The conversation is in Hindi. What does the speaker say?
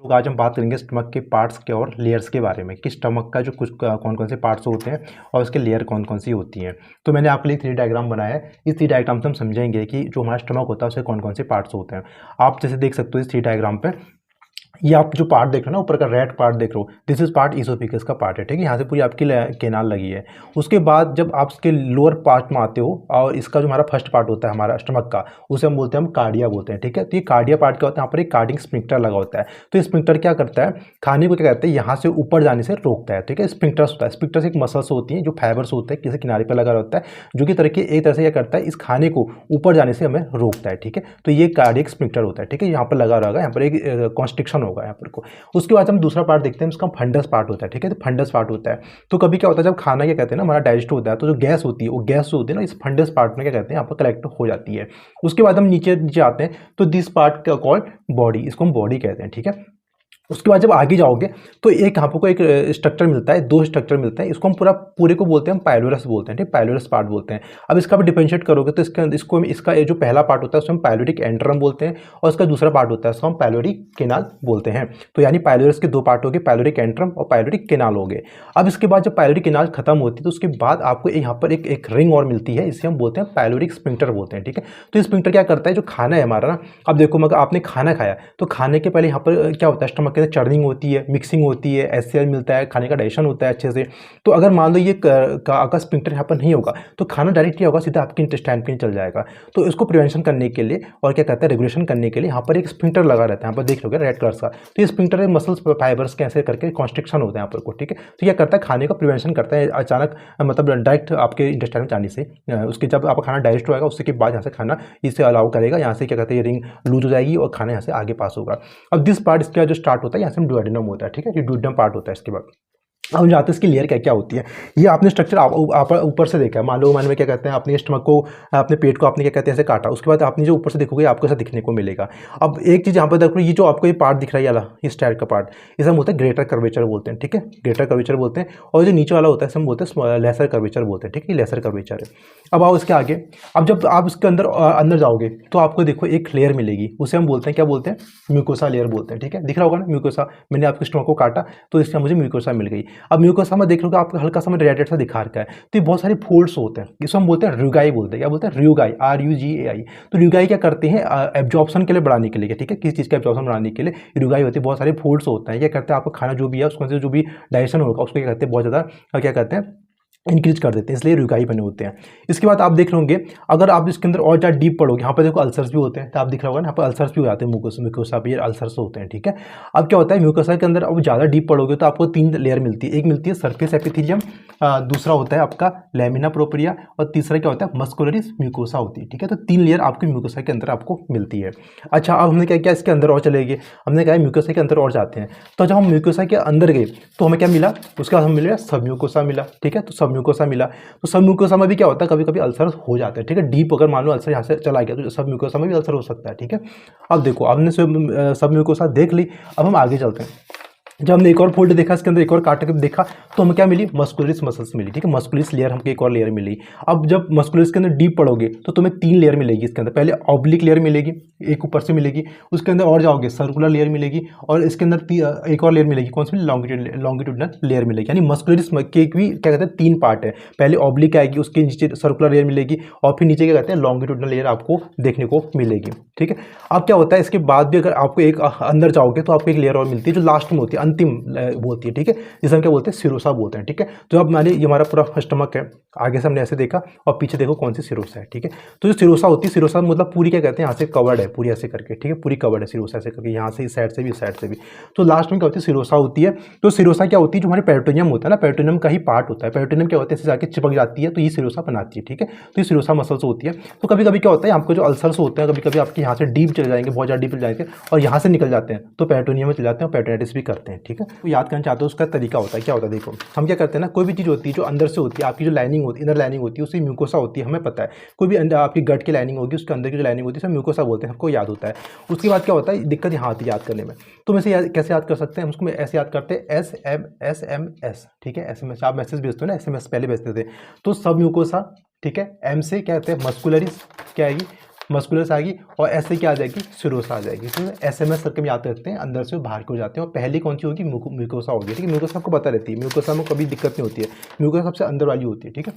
लोग आज हम बात करेंगे स्टमक के पार्ट्स के और लेयर्स के बारे में कि स्टमक का जो कुछ कौन कौन से पार्ट्स होते हैं और उसके लेयर कौन कौन सी होती हैं। तो मैंने आपके लिए 3 डायग्राम बनाया है। इस 3 डायग्राम से हम समझेंगे कि जो हमारा स्टमक होता है उसके कौन कौन से पार्ट्स होते हैं। आप जैसे देख सकते हो इस 3 डायग्राम पे, ये आप जो पार्ट देख रहे हो ना, ऊपर का रेड पार्ट देख रहे हो, दिस इज पार्ट इसोफिगस का पार्ट है, ठीक है। यहाँ से पूरी आपकी केनाल लगी है। उसके बाद जब आप इसके लोअर पार्ट में आते हो और इसका जो हमारा फर्स्ट पार्ट होता है हमारा स्टमक का, उसे हम बोलते हैं, हम कार्डिया बोलते हैं, ठीक है। तो ये कार्डिया पार्ट क्या होता है, यहाँ पर एक कार्डिंग स्फिंक्टर लगा होता है। तो स्फिंक्टर क्या करता है, खाने को क्या कहते हैं, यहाँ से ऊपर जाने से रोकता है, ठीक है। स्फिंक्टर्स होता है, स्फिंक्टर्स एक मसल्स होती हैं जो फाइबर्स होते हैं किसी किनारे पर लगा होता है, जो कि एक तरह से क्या करता है, इस खाने को ऊपर जाने से हमें रोकता है, ठीक है। तो ये कार्डियक स्फिंक्टर होता है, ठीक है। यहाँ पर लगा रहेगा, यहाँ पर एक कॉन्स्ट्रिक्शन होगा यहाँ पर को। उसके बाद हम दूसरा पार्ट देखते हैं, उसका फंडस पार्ट होता है, ठीक है। तो फंडस पार्ट होता है, तो कभी क्या होता है, जब खाना क्या कहते हैं ना हमारा डाइजेस्ट होता है, तो जो गैस होती है वो गैस जो होती है ना, इस फंडस पार्ट में क्या कहते हैं यहाँ पर कलेक्ट हो जाती है। उसके बाद हम नीचे नीचे आते हैं, तो दिस पार्ट का कॉल्ड बॉडी, इसको हम बॉडी कहते हैं, ठीक है। उसके बाद जब आगे जाओगे तो एक यहाँ को एक स्ट्रक्चर मिलता है, 2 स्ट्रक्चर मिलते हैं, इसको हम पूरे को बोलते हैं, हम पाइलोरस बोलते हैं, ठीक, पाइलोरस पार्ट बोलते हैं। अब इसका भी डिफरेंशिएट करोगे तो इसका ये जो पहला पार्ट होता है उसको हम पाइलोरिक एंट्रम बोलते हैं, और इसका दूसरा पार्ट होता है उसको हम पाइलोरिक केनाल बोलते हैं। तो यानी पाइलोरस के 2 पार्ट हो गए, पाइलोरिक एंट्रम और पाइलोरिक केनाल हो गए। अब इसके बाद जब पाइलोरिक केनाल खत्म होती है तो उसके बाद आपको यहाँ पर एक रिंग और मिलती है, इसे हम बोलते हैं पाइलोरिक स्फिंक्टर बोलते हैं, ठीक है। तो स्फिंक्टर क्या करता है, जो खाना है हमारा ना, अब देखो मगर आपने खाना खाया तो खाने के पहले यहाँ पर क्या होता है, स्टमक के अंदर चर्निंग होती है, मिक्सिंग होती है, एचसीएल मिलता है, खाने का डाइजेशन होता है अच्छे से। तो अगर मान लो ये का स्फिंक्टर यहाँ पर नहीं होगा तो खाना डायरेक्ट क्या होगा, सीधा आपके इंटेस्टाइन पे चल जाएगा। तो इसको प्रिवेंशन करने के लिए और क्या कहते हैं, रेगुलेशन करने के लिए यहाँ पर एक स्फिंक्टर लगा रहता है, यहाँ पर देख लोगे रेड कलर का। तो ये स्फिंक्टर मसल्स फाइबर्स कैसे करके कॉन्स्ट्रिक्शन होता है यहाँ पर को, ठीक है। तो क्या करता है, खाने का प्रिवेंशन करता है अचानक, मतलब डायरेक्ट आपके इंटेस्टाइन में जाने से। उसके जब आपका खाना डाइजेस्ट होगा उसके बाद यहाँ से खाना इसे अलाउ करेगा, यहाँ से क्या कहते हैं ये रिंग लूज हो जाएगी और खाना यहाँ से आगे पास होगा। अब दिस पार्ट इसका जो स्टार्ट होता है यहाँ से डुओडेनम होता है, ठीक है। ये डुओडेनम पार्ट होता है। इसके बाद अब जाते हैं इसकी लेयर क्या क्या होती है। ये आपने स्ट्रक्चर ऊपर से देखा है, मान लो में क्या कहते हैं, अपने स्टमक को, अपने पेट को आपने क्या कहते हैं ऐसे काटा, उसके बाद आपने जो ऊपर से देखोगे आपको ऐसा दिखने को मिलेगा। अब एक चीज़ यहाँ पर देखो, ये जो आपको ये पार्ट दिख रहा है वाला, इस टायर का पार्ट, इसे हम बोलते हैं ग्रेटर कर्वेचर बोलते हैं, ठीक है। ग्रेटर कर्वेचर बोलते हैं। और जो नीचे वाला होता है इसे हम बोलते हैं लेसर कर्वेचर बोलते हैं, ठीक है। लेसर कर्वेचर है। अब आओ इसके आगे, अब जब आप इसके अंदर जाओगे तो आपको देखो एक लेयर मिलेगी, उसे हम बोलते हैं, क्या बोलते हैं, म्यूकोसा लेयर बोलते हैं, ठीक है। दिख रहा होगा ना म्यूकोसा, मैंने आपके स्टमक को काटा तो इससे मुझे म्यूकोसा मिल गई। अब म्यूकोसा में देख लो आपको हल्का सा रेड सा दिखा रखा है, तो ये बहुत सारे फोल्ड्स होते हैं, इसको हम बोलते हैं RUGAI बोलते हैं, क्या बोलते हैं, RUGAI, RUGAI। तो RUGAI क्या करते हैं, एब्जॉर्प्शन के लिए बढ़ाने के लिए, ठीक है, किसी चीज़ का एब्जॉर्प्शन बढ़ाने के लिए RUGAI होती है, बहुत सारे फोल्ड्स होते हैं। क्या करते हैं, आपका खाना जो भी है उसको जो भी डाइजेशन होगा उसको क्या कहते हैं, बहुत ज़्यादा क्या कहते हैं, इंक्रीज कर देते हैं, इसलिए RUGAI बने होते हैं। इसके बाद आप देख लोगे, अगर आप इसके अंदर और ज़्यादा डीप पढ़ोगे, यहाँ पर देखो अल्सर्स भी होते हैं, तो आप दिख रहा होगा ना, यहाँ पर अल्सर्स भी हो जाते हैं, म्यूकोसा पे अल्सर्स होते हैं, ठीक है। अब क्या होता है, म्यूकोसा के अंदर अब ज़्यादा डीप पढ़ोगे तो आपको 3 लेयर मिलती है। एक मिलती है सरफेस एपिथेलियम, दूसरा होता है आपका लैमिना प्रोप्रिया, और तीसरा क्या होता है, मस्कुलरिस म्यूकोसा होती है, ठीक है। तो 3 लेयर आपकी म्यूकोसा के अंदर आपको मिलती है। अच्छा, अब हमने क्या किया, इसके अंदर और चले गए, हमने कहा म्यूकोसा के अंदर और जाते हैं। तो जब हम म्यूकोसा के अंदर गए तो हमें क्या मिला, उसके बाद हमें मिला सब म्यूकोसा मिला, ठीक है। तो सब म्यूकोसा मिला, तो सब म्यूकोसा में भी क्या होता है, कभी कभी अल्सर हो जाते हैं, ठीक है। डीप अगर मान लो अल्सर यहाँ से चला गया तो सब म्यूकोसा में भी अल्सर हो सकता है, ठीक है। अब देखो, आपने सब म्यूकोसा देख ली, अब हम आगे चलते हैं। जब हमने एक और फोल्ड देखा, इसके अंदर एक और काट के देखा तो हमें क्या मिली, मस्कुलरिस मसल्स मिली, ठीक है। मस्कुलरिस लेयर हमको एक और लेयर मिली। अब जब मस्कुलरिस के अंदर डीप पढ़ोगे तो तुम्हें 3 लेयर मिलेगी इसके अंदर। पहले ऑब्लिक लेयर मिलेगी, एक ऊपर से मिलेगी, उसके अंदर और जाओगे सर्कुलर लेयर मिलेगी, और इसके अंदर एक और लेयर मिलेगी, कौन सी, लॉन्गिट्यूडनल लेयर मिलेगी। यानी मस्कुलरिस के भी क्या कहते हैं 3 पार्ट है, पहले ऑब्लिक आएगी, उसके नीचे सर्कुलर लेयर मिलेगी, और फिर नीचे क्या कहते हैं लॉन्गिट्यूडनल लेयर आपको देखने को मिलेगी, ठीक है। अब क्या होता है, इसके बाद भी अगर आपको एक अंदर जाओगे तो आपको एक लेयर और मिलती है जो लास्ट में होती है, अंतिम होती है, ठीक है, जिसे हम क्या बोलते हैं, सिरोसा बोलते हैं, ठीक है। तो अब मानिए ये हमारा पूरा स्टमक है, आगे से हमने ऐसे देखा और पीछे देखो कौन सी सिरोसा है, ठीक है। तो जो सिरोसा होती है, सिरोसा मतलब पूरी क्या कहते हैं, यहाँ से कवर्ड है पूरी ऐसे करके, ठीक है, पूरी कवर्ड है सिरोसा ऐसे करके, यहाँ से इस साइड से भी, इस साइड से भी। तो लास्ट में क्या होती है, सिरोसा होती है। तो सिरोसा क्या होती है, जो हमारे पेरिटोनियम होता है ना, पेरिटोनियम का ही पार्ट होता है। पेरिटोनियम क्या होता है, इससे जाके चिपक जाती है, तो ये सिरोसा बनाती है, ठीक है। तो ये सिरोसा मसल्स होती है। तो कभी कभी क्या होता है, आपको जो अल्सर्स होते हैं कभी कभी आपके यहाँ से डीप चले जाएंगे, बहुत ज़्यादा डीप चले जाएंगे और यहाँ से निकल जाते हैं, तो पेरिटोनियम में चले जाते हैं और पेरिटोनाइटिस भी करते हैं, ठीक है। तो याद करना चाहते हो उसका तरीका होता है, क्या होता है, देखो हम क्या करते हैं ना, कोई भी चीज़ होती है जो अंदर से होती है, आपकी जो लाइनिंग होती है, इनर लाइनिंग होती है, उससे म्यूकोसा होती है, हमें पता है। कोई भी अंदर आपकी गट की लाइनिंग होगी, उसके अंदर की जो लाइनिंग होती है उसे म्यूकोसा बोलते हैं, सबको याद होता है। उसके बाद क्या होता है, दिक्कत यहाँ आती है याद करने में। तो हम इसे कैसे याद कर सकते हैं, हम उसको ऐसे याद करते हैं, SMS, ठीक है। SMS आप मैसेज भेजते हो ना, SMS पहले भेजते थे, तो सब म्यूकोसा, ठीक है। M से क्या कहते हैं, मस्कुलरिस क्या आएगी, मस्कुलस आ गई, और ऐसे क्या आ जाएगी, सिरोसा आ जाएगी। तो एसएमएस सर्कल में याद रखते हैं, अंदर से बाहर को जाते हैं। और पहली कौन सी होगी, म्यूकोसा होगी, ठीक है। म्यूकोसा आपको पता रहती है, म्यूकोसा में कभी दिक्कत नहीं होती है, म्यूकोसा सबसे अंदर वाली होती है, ठीक है।